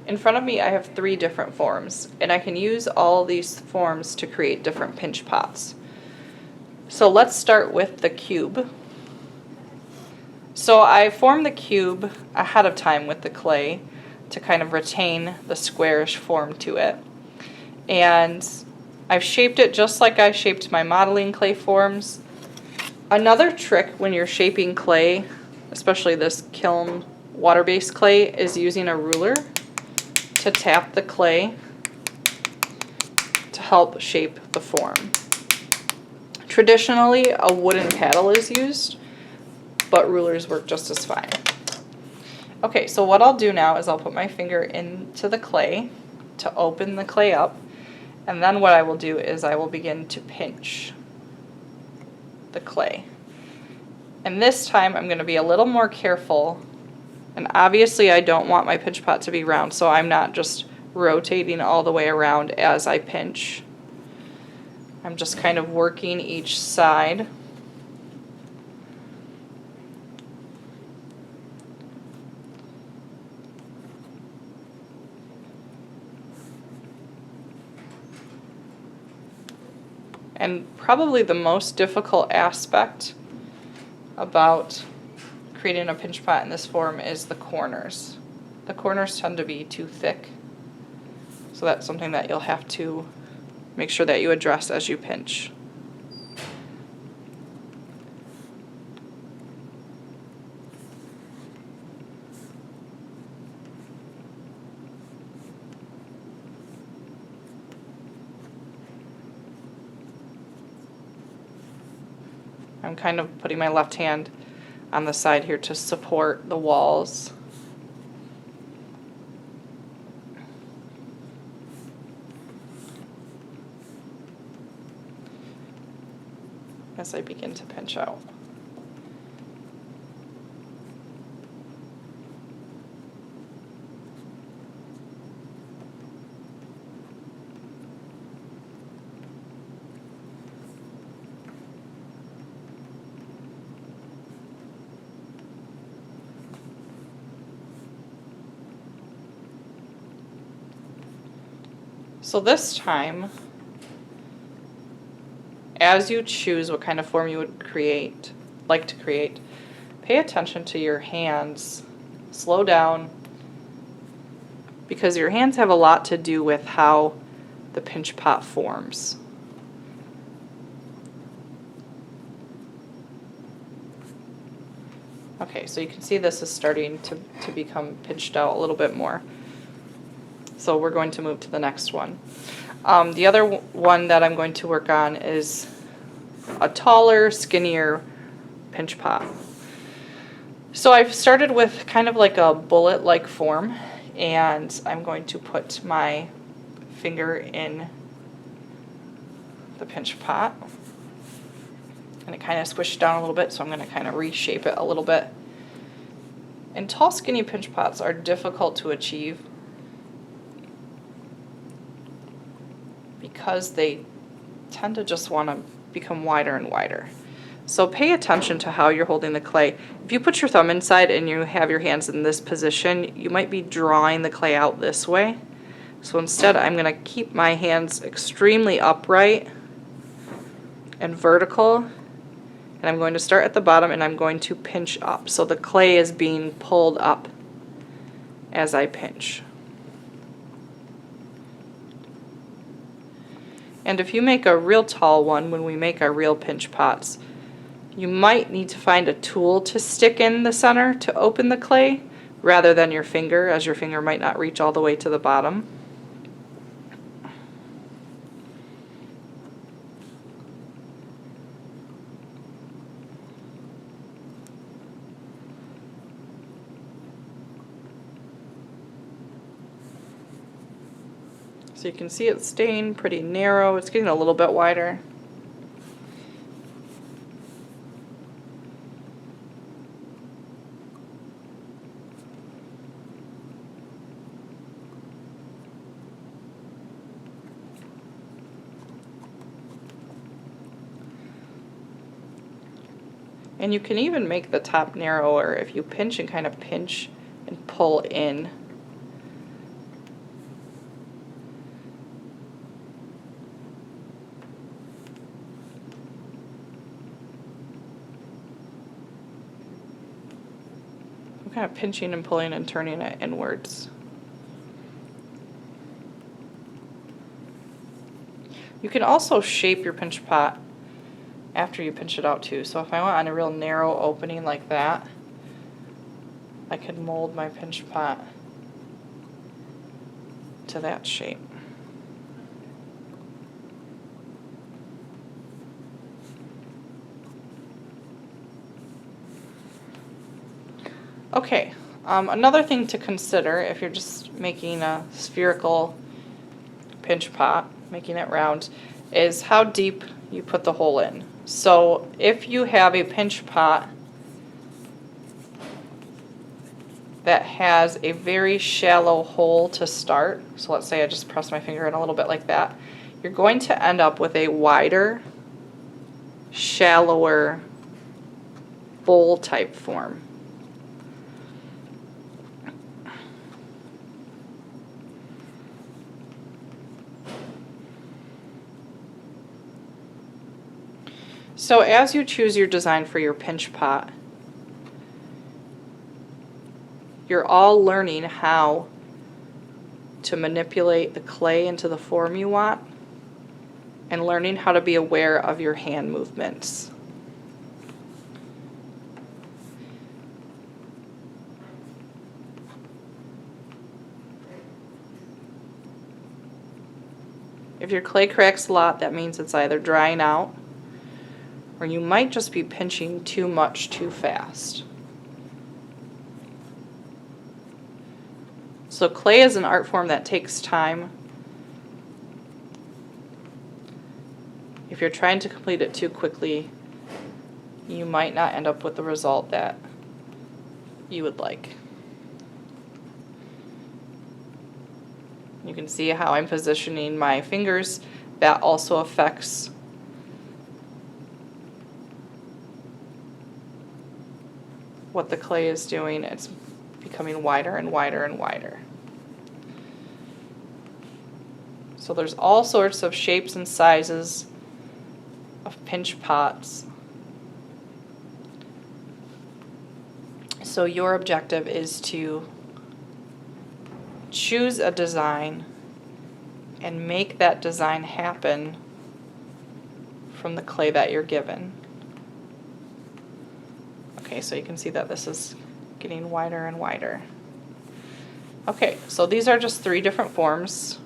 In front of me I have 3 different forms, and I can use all these forms to create different pinch pots. So let's start with the cube. So I formed the cube ahead of time with the clay to kind of retain the squarish form to it. And I've shaped it just like I shaped my modeling clay forms. Another trick when you're shaping clay, especially this kiln water-based clay, is using a ruler to tap the clay to help shape the form. Traditionally, a wooden paddle is used, but rulers work just as fine. Okay, so what I'll do now is I'll put my finger into the clay to open the clay up, and then what I will do is I will begin to pinch the clay. And this time I'm going to be a little more careful, and obviously I don't want my pinch pot to be round, so I'm not just rotating all the way around as I pinch. I'm just kind of working each side. And probably the most difficult aspect about creating a pinch pot in this form is the corners. The corners tend to be too thick, so that's something that you'll have to make sure that you address as you pinch. I'm kind of putting my left hand on the side here to support the walls. As I begin to pinch out. So this time, as you choose what kind of form you would like to create, pay attention to your hands. Slow down, because your hands have a lot to do with how the pinch pot forms. Okay, so you can see this is starting to become pinched out a little bit more. So we're going to move to the next one. The other one that I'm going to work on is a taller, skinnier pinch pot. So I've started with kind of like a bullet-like form, and I'm going to put my finger in the pinch pot, and it kind of squished down a little bit, so I'm going to kind of reshape it a little bit. And tall, skinny pinch pots are difficult to achieve because they tend to just want to become wider and wider. So pay attention to how you're holding the clay. If you put your thumb inside and you have your hands in this position, you might be drawing the clay out this way. So instead, I'm going to keep my hands extremely upright and vertical, and I'm going to start at the bottom and I'm going to pinch up. So the clay is being pulled up as I pinch. And if you make a real tall one, when we make our real pinch pots, you might need to find a tool to stick in the center to open the clay rather than your finger, as your finger might not reach all the way to the bottom. So you can see it's staying pretty narrow. It's getting a little bit wider. And you can even make the top narrower if you pinch and kind of pinch and pull in kind of pinching and pulling and turning it inwards. You can also shape your pinch pot after you pinch it out too. So if I went on a real narrow opening like that, I could mold my pinch pot to that shape. Okay, another thing to consider if you're just making a spherical pinch pot, making it round, is how deep you put the hole in. So if you have a pinch pot that has a very shallow hole to start, so let's say I just press my finger in a little bit like that, you're going to end up with a wider, shallower bowl type form. So as you choose your design for your pinch pot, you're all learning how to manipulate the clay into the form you want and learning how to be aware of your hand movements. If your clay cracks a lot, that means it's either drying out or you might just be pinching too much too fast. So clay is an art form that takes time. If you're trying to complete it too quickly, you might not end up with the result that you would like. You can see how I'm positioning my fingers. That also affects what the clay is doing. It's becoming wider and wider and wider. So there's all sorts of shapes and sizes of pinch pots. So your objective is to choose a design and make that design happen from the clay that you're given. Okay, so you can see that this is getting wider and wider. Okay, so these are just 3 different forms.